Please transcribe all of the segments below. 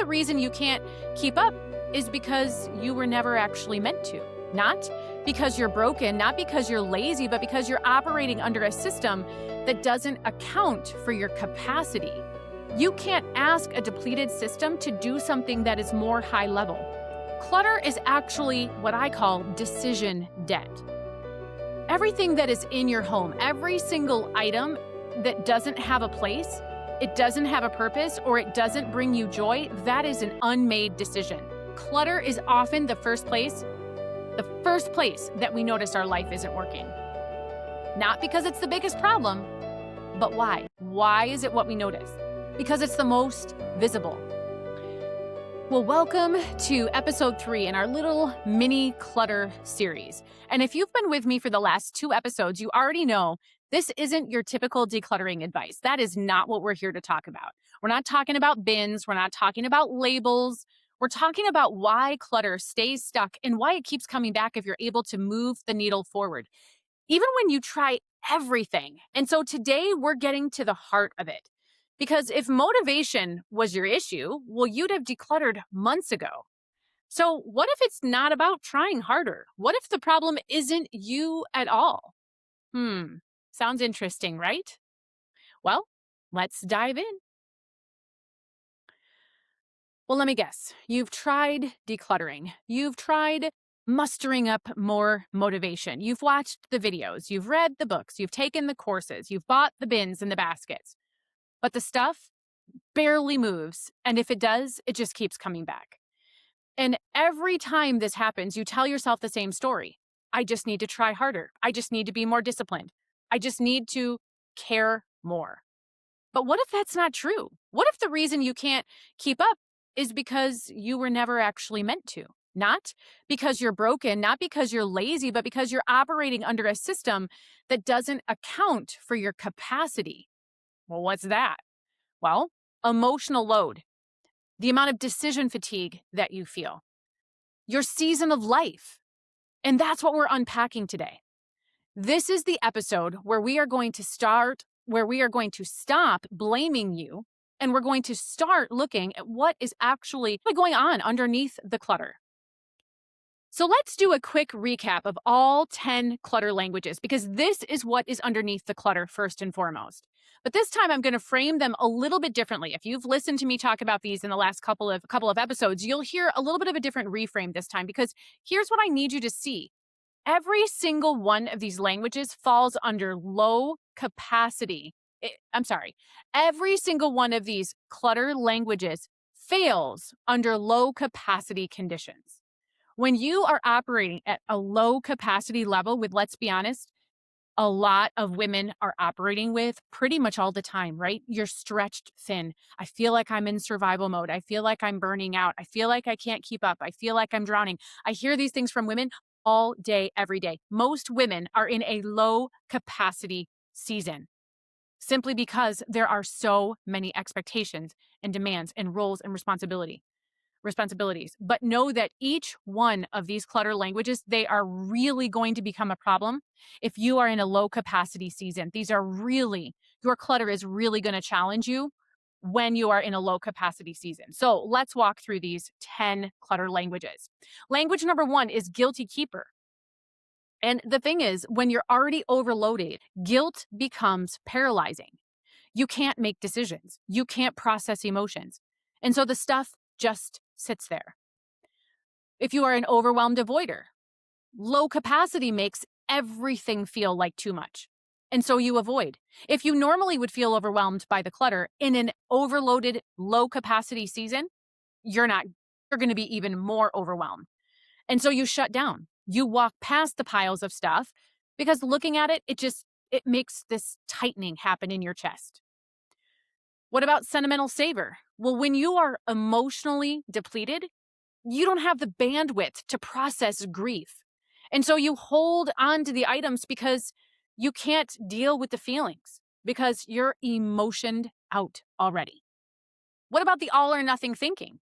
reason you can't keep up is because you were never actually meant to. Not because you're broken, not because you're lazy, but because you're operating under a system that doesn't account for your capacity. You can't ask a depleted system to do something that is more high level. Clutter is actually what I call decision debt. Everything that is in your home, every single item that doesn't have a place, it doesn't have a purpose, or it doesn't bring you joy, that is an unmade decision. Clutter is often the first place that we notice our life isn't working. Not because it's the biggest problem, but why? Why is it what we notice? Because it's the most visible. Well, welcome to episode 3 in our little mini clutter series. And if you've been with me for the last 2 episodes, you already know this isn't your typical decluttering advice. That is not what we're here to talk about. We're not talking about bins. We're not talking about labels. We're talking about why clutter stays stuck and why it keeps coming back if you're able to move the needle forward, even when you try everything. And so today we're getting to the heart of it. Because if motivation was your issue, well, you'd have decluttered months ago. So what if it's not about trying harder? What if the problem isn't you at all? Sounds interesting, right? Well, let's dive in. Well, let me guess. You've tried decluttering. You've tried mustering up more motivation. You've watched the videos. You've read the books. You've taken the courses. You've bought the bins and the baskets. But the stuff barely moves. And if it does, it just keeps coming back. And every time this happens, you tell yourself the same story. I just need to try harder. I just need to be more disciplined. I just need to care more. But what if that's not true? What if the reason you can't keep up is because you were never actually meant to? Not because you're broken, not because you're lazy, but because you're operating under a system that doesn't account for your capacity. Well, what's that? Well, emotional load, the amount of decision fatigue that you feel, your season of life. And that's what we're unpacking today. This is the episode where we are going to stop blaming you, and we're going to start looking at what is actually going on underneath the clutter. So let's do a quick recap of all 10 clutter languages, because this is what is underneath the clutter first and foremost. But this time I'm going to frame them a little bit differently. If you've listened to me talk about these in the last couple of episodes, you'll hear a little bit of a different reframe this time, because here's what I need you to see. Every single one of these languages falls under low capacity. Every single one of these clutter languages fails under low capacity conditions. When you are operating at a low capacity level with, let's be honest, a lot of women are operating with pretty much all the time, right? You're stretched thin. I feel like I'm in survival mode. I feel like I'm burning out. I feel like I can't keep up. I feel like I'm drowning. I hear these things from women all day, every day. Most women are in a low capacity season simply because there are so many expectations and demands and roles and responsibilities. But know that each one of these clutter languages, they are really going to become a problem if you are in a low capacity season. Your clutter is really going to challenge you when you are in a low capacity season. So let's walk through these 10 clutter languages. Language number 1 is guilty keeper. And the thing is, when you're already overloaded, guilt becomes paralyzing. You can't make decisions. You can't process emotions. And so the stuff just sits there. If you are an overwhelmed avoider, low capacity makes everything feel like too much. And so you avoid. If you normally would feel overwhelmed by the clutter in an overloaded, low capacity season, you're going to be even more overwhelmed. And so you shut down. You walk past the piles of stuff because looking at it, it makes this tightening happen in your chest. What about sentimental saver? Well, when you are emotionally depleted, you don't have the bandwidth to process grief. And so you hold on to the items because you can't deal with the feelings because you're emotioned out already. What about the all or nothing thinking?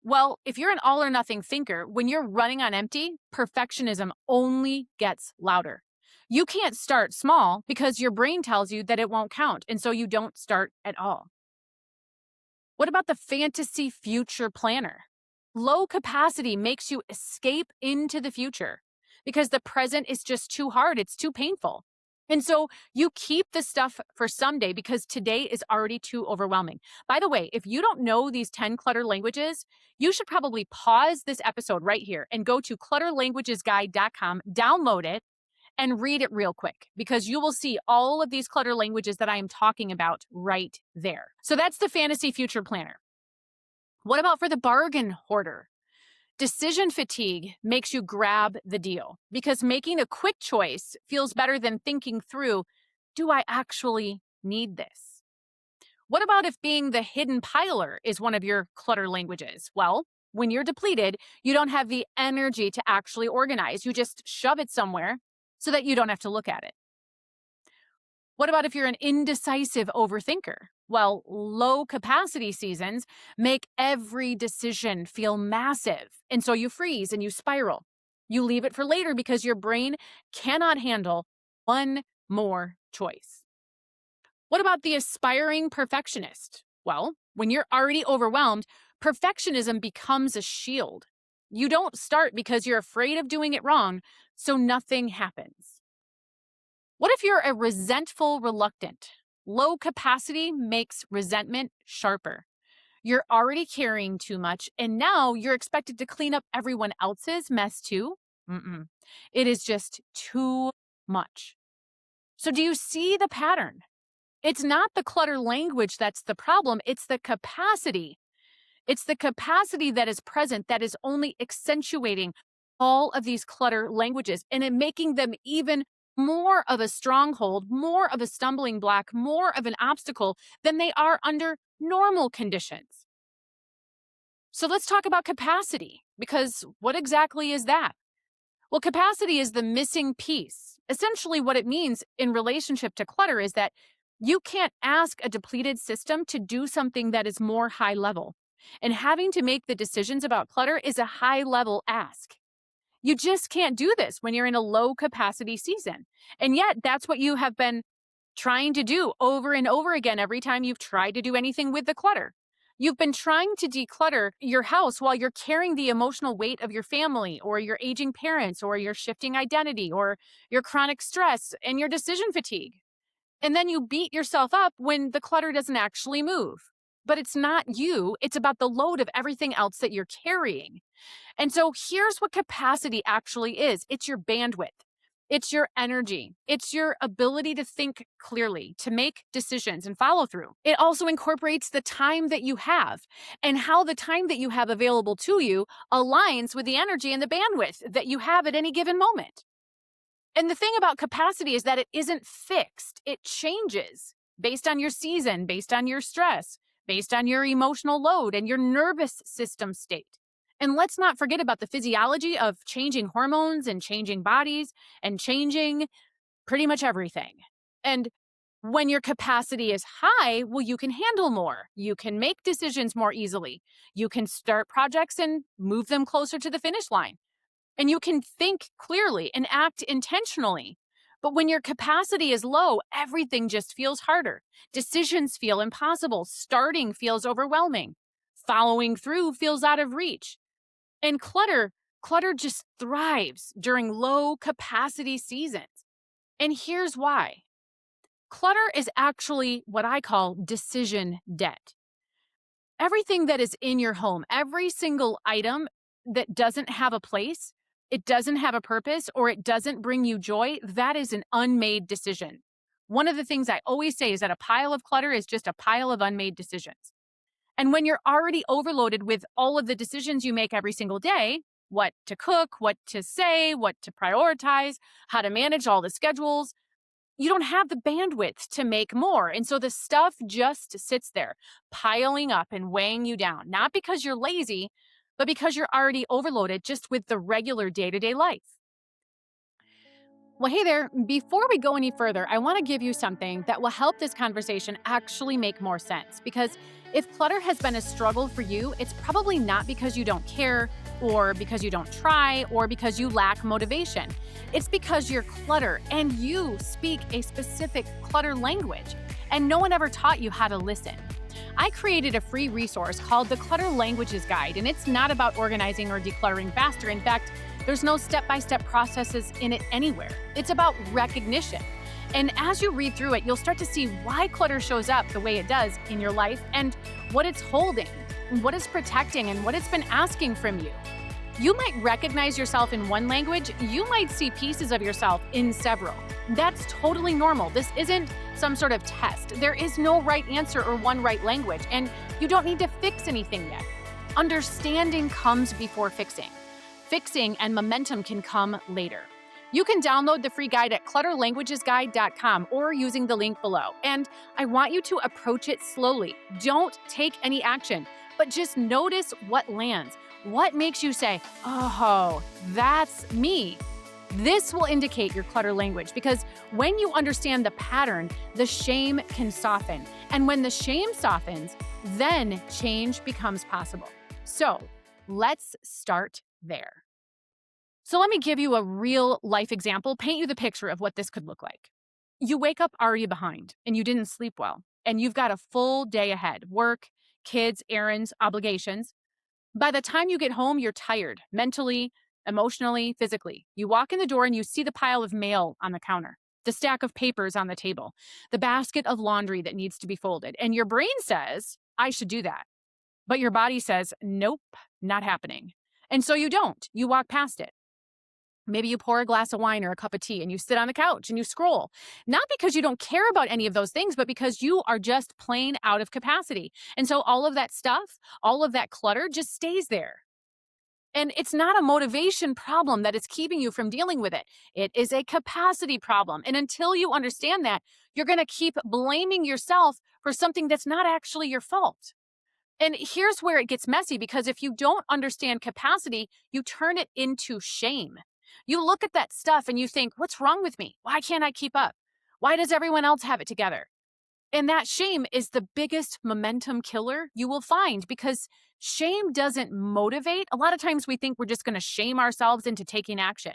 Well, if you're an all or nothing thinker, when you're running on empty, perfectionism only gets louder. You can't start small because your brain tells you that it won't count, and so you don't start at all. What about the fantasy future planner? Low capacity makes you escape into the future because the present is just too hard, it's too painful. And so you keep the stuff for someday because today is already too overwhelming. By the way, if you don't know these 10 clutter languages, you should probably pause this episode right here and go to clutterlanguagesguide.com, download it, and read it real quick because you will see all of these clutter languages that I am talking about right there. So that's the fantasy future planner. What about for the bargain hoarder? Decision fatigue makes you grab the deal because making a quick choice feels better than thinking through, do I actually need this? What about if being the hidden piler is one of your clutter languages? Well, when you're depleted, you don't have the energy to actually organize. You just shove it somewhere so that you don't have to look at it. What about if you're an indecisive overthinker? Well, low capacity seasons make every decision feel massive. And so you freeze and you spiral. You leave it for later because your brain cannot handle one more choice. What about the aspiring perfectionist? Well, when you're already overwhelmed, perfectionism becomes a shield. You don't start because you're afraid of doing it wrong, so nothing happens. What if you're a resentful reluctant? Low capacity makes resentment sharper. You're already carrying too much, and now you're expected to clean up everyone else's mess too? It is just too much. So do you see the pattern? It's not the clutter language that's the problem, it's the capacity. It's the capacity that is present that is only accentuating all of these clutter languages and it making them even more of a stronghold, more of a stumbling block, more of an obstacle than they are under normal conditions. So let's talk about capacity, because what exactly is that? Well, capacity is the missing piece. Essentially, what it means in relationship to clutter is that you can't ask a depleted system to do something that is more high level. And having to make the decisions about clutter is a high level ask. You just can't do this when you're in a low capacity season. And yet, that's what you have been trying to do over and over again every time you've tried to do anything with the clutter. You've been trying to declutter your house while you're carrying the emotional weight of your family or your aging parents or your shifting identity or your chronic stress and your decision fatigue. And then you beat yourself up when the clutter doesn't actually move. But it's not you, it's about the load of everything else that you're carrying. And so here's what capacity actually is. It's your bandwidth. It's your energy. It's your ability to think clearly, to make decisions and follow through. It also incorporates the time that you have and how the time that you have available to you aligns with the energy and the bandwidth that you have at any given moment. And the thing about capacity is that it isn't fixed. It changes based on your season, based on your stress, based on your emotional load and your nervous system state. And let's not forget about the physiology of changing hormones and changing bodies and changing pretty much everything. And when your capacity is high, well, you can handle more. You can make decisions more easily. You can start projects and move them closer to the finish line. And you can think clearly and act intentionally. But when your capacity is low, everything just feels harder. Decisions feel impossible. Starting feels overwhelming. Following through feels out of reach. And clutter just thrives during low capacity seasons. And here's why. Clutter is actually what I call decision debt. Everything that is in your home, every single item that doesn't have a place, it doesn't have a purpose, or it doesn't bring you joy, that is an unmade decision. One of the things I always say is that a pile of clutter is just a pile of unmade decisions. And when you're already overloaded with all of the decisions you make every single day, what to cook, what to say, what to prioritize, how to manage all the schedules, you don't have the bandwidth to make more. And so the stuff just sits there, piling up and weighing you down, not because you're lazy, but because you're already overloaded just with the regular day-to-day life. Well, hey there, before we go any further, I want to give you something that will help this conversation actually make more sense. Because if clutter has been a struggle for you, it's probably not because you don't care, or because you don't try, or because you lack motivation. It's because you're clutter and you speak a specific clutter language, and no one ever taught you how to listen. I created a free resource called the Clutter Languages Guide, and it's not about organizing or decluttering faster. In fact, there's no step-by-step processes in it anywhere. It's about recognition. And as you read through it, you'll start to see why clutter shows up the way it does in your life and what it's holding, what it's protecting, and what it's been asking from you. You might recognize yourself in one language, you might see pieces of yourself in several. That's totally normal. This isn't some sort of test. There is no right answer or one right language, and you don't need to fix anything yet. Understanding comes before fixing. Fixing and momentum can come later. You can download the free guide at clutterlanguagesguide.com or using the link below. And I want you to approach it slowly. Don't take any action, but just notice what lands. What makes you say, oh, that's me? This will indicate your clutter language because when you understand the pattern, the shame can soften. And when the shame softens, then change becomes possible. So let's start there. So let me give you a real life example, paint you the picture of what this could look like. You wake up already behind and you didn't sleep well, and you've got a full day ahead, work, kids, errands, obligations. By the time you get home, you're tired, mentally, emotionally, physically. You walk in the door and you see the pile of mail on the counter, the stack of papers on the table, the basket of laundry that needs to be folded. And your brain says, I should do that. But your body says, nope, not happening. And so you don't. You walk past it. Maybe you pour a glass of wine or a cup of tea and you sit on the couch and you scroll. Not because you don't care about any of those things, but because you are just plain out of capacity. And so all of that stuff, all of that clutter just stays there. And it's not a motivation problem that is keeping you from dealing with it. It is a capacity problem. And until you understand that, you're going to keep blaming yourself for something that's not actually your fault. And here's where it gets messy, because if you don't understand capacity, you turn it into shame. You look at that stuff and you think, what's wrong with me? Why can't I keep up? Why does everyone else have it together? And that shame is the biggest momentum killer you will find, because shame doesn't motivate. A lot of times we think we're just going to shame ourselves into taking action,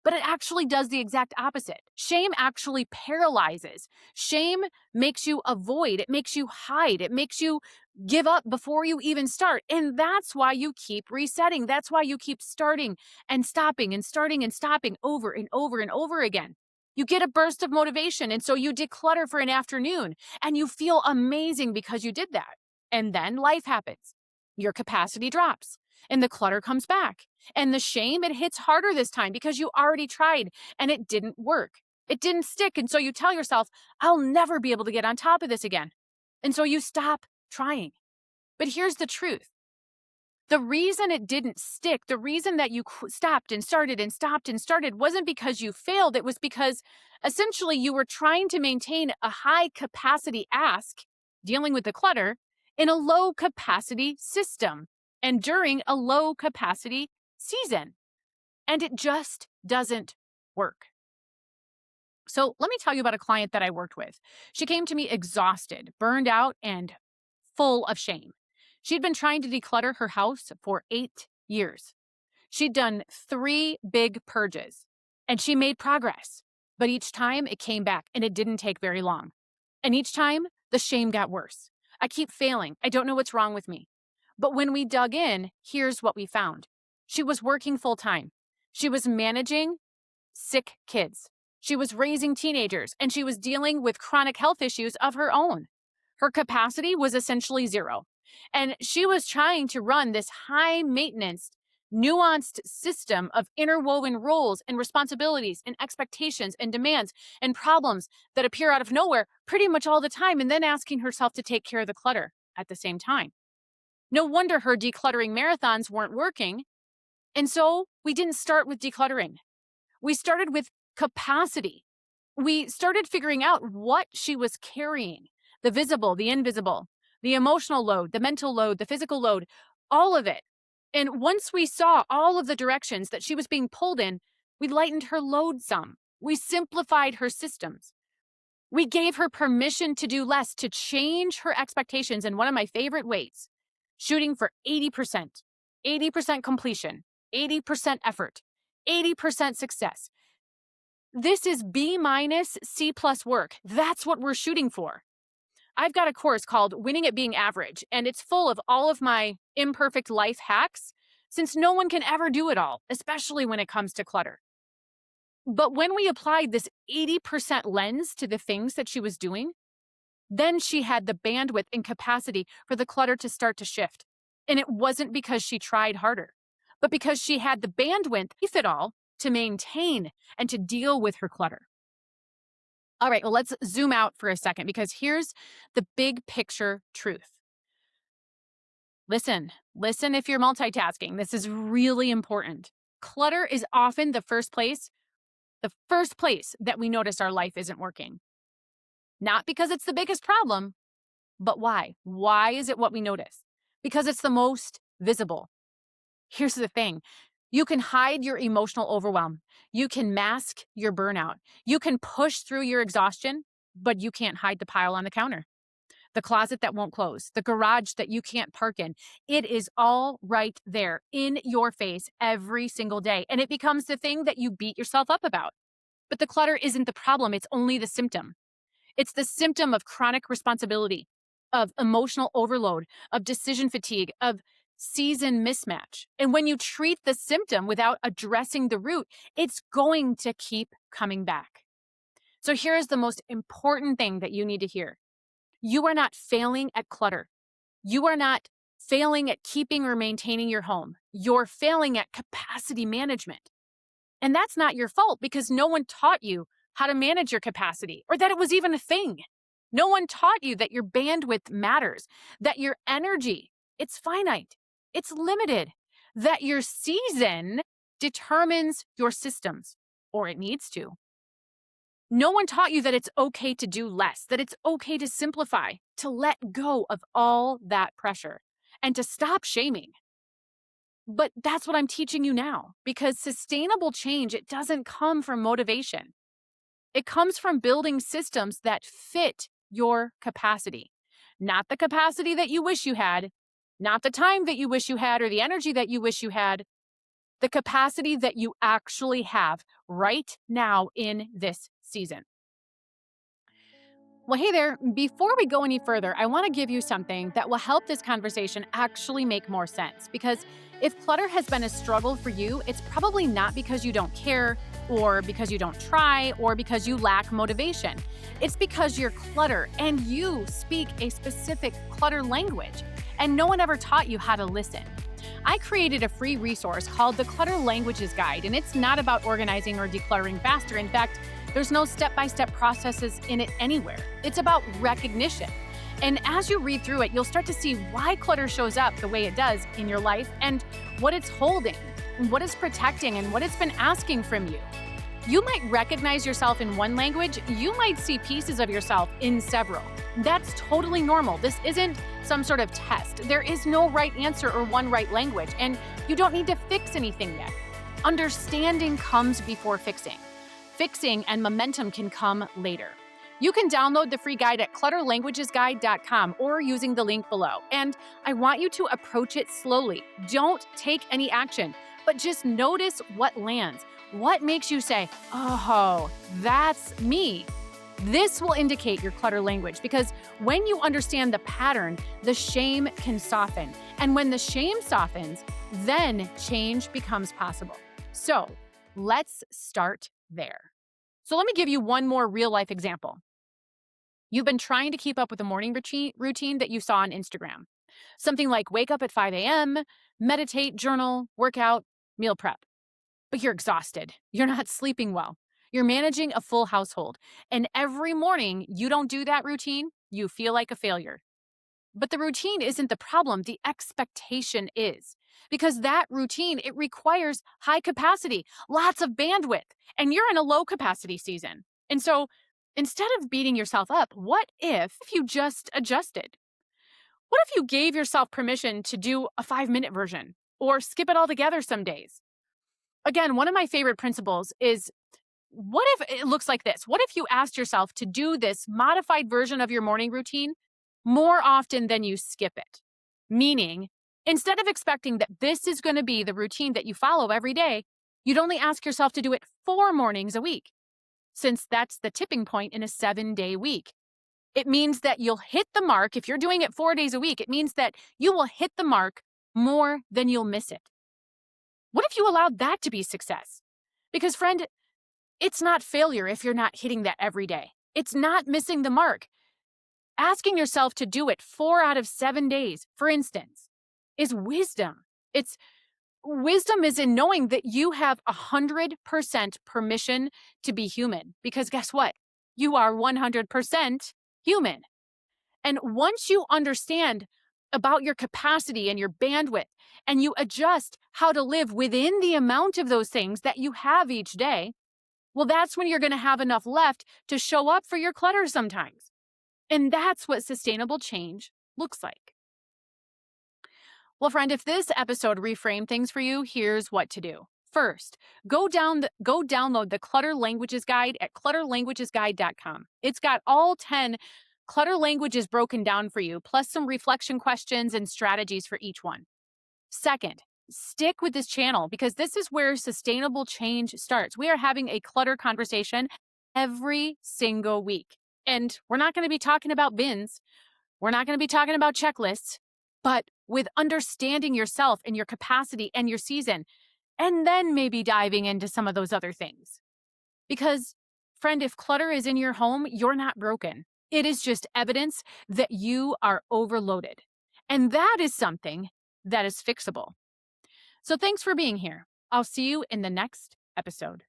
but it actually does the exact opposite. Shame actually paralyzes. Shame makes you avoid. It makes you hide. It makes you give up before you even start. And that's why you keep resetting. That's why you keep starting and stopping and starting and stopping over and over and over again. You get a burst of motivation, and so you declutter for an afternoon, and you feel amazing because you did that. And then life happens. Your capacity drops, and the clutter comes back. And the shame, it hits harder this time because you already tried, and it didn't work. It didn't stick, and so you tell yourself, I'll never be able to get on top of this again. And so you stop trying. But here's the truth. The reason it didn't stick, the reason that you stopped and started and stopped and started wasn't because you failed. It was because essentially you were trying to maintain a high capacity ask, dealing with the clutter, in a low capacity system and during a low capacity season. And it just doesn't work. So let me tell you about a client that I worked with. She came to me exhausted, burned out, and full of shame. She'd been trying to declutter her house for 8 years. She'd done 3 big purges, and she made progress. But each time it came back, and it didn't take very long. And each time, the shame got worse. I keep failing. I don't know what's wrong with me. But when we dug in, here's what we found. She was working full time. She was managing sick kids. She was raising teenagers, and she was dealing with chronic health issues of her own. Her capacity was essentially zero. And she was trying to run this high maintenance, nuanced system of interwoven roles and responsibilities and expectations and demands and problems that appear out of nowhere pretty much all the time, and then asking herself to take care of the clutter at the same time. No wonder her decluttering marathons weren't working. And so we didn't start with decluttering. We started with capacity. We started figuring out what she was carrying, the visible, the invisible, the emotional load, the mental load, the physical load, all of it. And once we saw all of the directions that she was being pulled in, we lightened her load some. We simplified her systems. We gave her permission to do less, to change her expectations in one of my favorite ways, shooting for 80%, 80% completion, 80% effort, 80% success. This is B- C+ work. That's what we're shooting for. I've got a course called Winning at Being Average, and it's full of all of my imperfect life hacks, since no one can ever do it all, especially when it comes to clutter. But when we applied this 80% lens to the things that she was doing, then she had the bandwidth and capacity for the clutter to start to shift. And it wasn't because she tried harder, but because she had the bandwidth, if at all, to maintain and to deal with her clutter. All right, well, let's zoom out for a second because here's the big picture truth. Listen if you're multitasking. This is really important. Clutter is often the first place that we notice our life isn't working. Not because it's the biggest problem, but why? Why is it what we notice? Because it's the most visible. Here's the thing. You can hide your emotional overwhelm. You can mask your burnout. You can push through your exhaustion, but you can't hide the pile on the counter, the closet that won't close, the garage that you can't park in. It is all right there in your face every single day. And it becomes the thing that you beat yourself up about. But the clutter isn't the problem. It's only the symptom. It's the symptom of chronic responsibility, of emotional overload, of decision fatigue, of season mismatch. And when you treat the symptom without addressing the root, it's going to keep coming back. So here is the most important thing that you need to hear. You are not failing at clutter. You are not failing at keeping or maintaining your home. You're failing at capacity management. And that's not your fault because no one taught you how to manage your capacity or that it was even a thing. No one taught you that your bandwidth matters, that your energy, it's finite, it's limited, that your season determines your systems, or it needs to. No one taught you that it's okay to do less, that it's okay to simplify, to let go of all that pressure, and to stop shaming. But that's what I'm teaching you now, because sustainable change, it doesn't come from motivation. It comes from building systems that fit your capacity, not the capacity that you wish you had, not the time that you wish you had or the energy that you wish you had, the capacity that you actually have right now in this season. Well, hey there. Before we go any further, I want to give you something that will help this conversation actually make more sense. Because if clutter has been a struggle for you, it's probably not because you don't care, or because you don't try, or because you lack motivation. It's because you're clutter and you speak a specific clutter language, and no one ever taught you how to listen. I created a free resource called the Clutter Languages Guide, and it's not about organizing or decluttering faster. In fact, there's no step-by-step processes in it anywhere. It's about recognition. And as you read through it, you'll start to see why clutter shows up the way it does in your life and what it's holding, what it's protecting, and what it's been asking from you. You might recognize yourself in one language. You might see pieces of yourself in several. That's totally normal. This isn't some sort of test. There is no right answer or one right language, and you don't need to fix anything yet. Understanding comes before fixing. Fixing and momentum can come later. You can download the free guide at clutterlanguagesguide.com or using the link below. And I want you to approach it slowly. Don't take any action, but just notice what lands. What makes you say, oh, that's me? This will indicate your clutter language because when you understand the pattern, the shame can soften. And when the shame softens, then change becomes possible. So let's start there. So let me give you one more real life example. You've been trying to keep up with a morning routine that you saw on Instagram. Something like wake up at 5 a.m., meditate, journal, workout, meal prep. But you're exhausted. You're not sleeping well. You're managing a full household. And every morning you don't do that routine, you feel like a failure. But the routine isn't the problem. The expectation is. Because that routine, it requires high capacity, lots of bandwidth, and you're in a low capacity season. And so instead of beating yourself up, what if you just adjusted? What if you gave yourself permission to do a 5-minute version or skip it altogether some days? Again, one of my favorite principles is, what if it looks like this? What if you asked yourself to do this modified version of your morning routine more often than you skip it? Meaning, instead of expecting that this is going to be the routine that you follow every day, you'd only ask yourself to do it 4 mornings a week, since that's the tipping point in a 7-day week. It means that you'll hit the mark. If you're doing it 4 days a week, it means that you will hit the mark more than you'll miss it. What if you allowed that to be success? Because, friend, it's not failure if you're not hitting that every day. It's not missing the mark. Asking yourself to do it 4 out of 7 days, for instance, is wisdom. Wisdom is in knowing that you have 100% permission to be human. Because guess what? You are 100% human. And once you understand about your capacity and your bandwidth, and you adjust how to live within the amount of those things that you have each day, well, that's when you're going to have enough left to show up for your clutter sometimes. And that's what sustainable change looks like. Well, friend, if this episode reframed things for you, here's what to do. First, go download the Clutter Languages Guide at clutterlanguagesguide.com. It's got all 10 clutter languages broken down for you, plus some reflection questions and strategies for each one. Second, stick with this channel because this is where sustainable change starts. We are having a clutter conversation every single week. And we're not going to be talking about bins. We're not going to be talking about checklists, but with understanding yourself and your capacity and your season, and then maybe diving into some of those other things. Because, friend, if clutter is in your home, you're not broken. It is just evidence that you are overloaded. And that is something that is fixable. So thanks for being here. I'll see you in the next episode.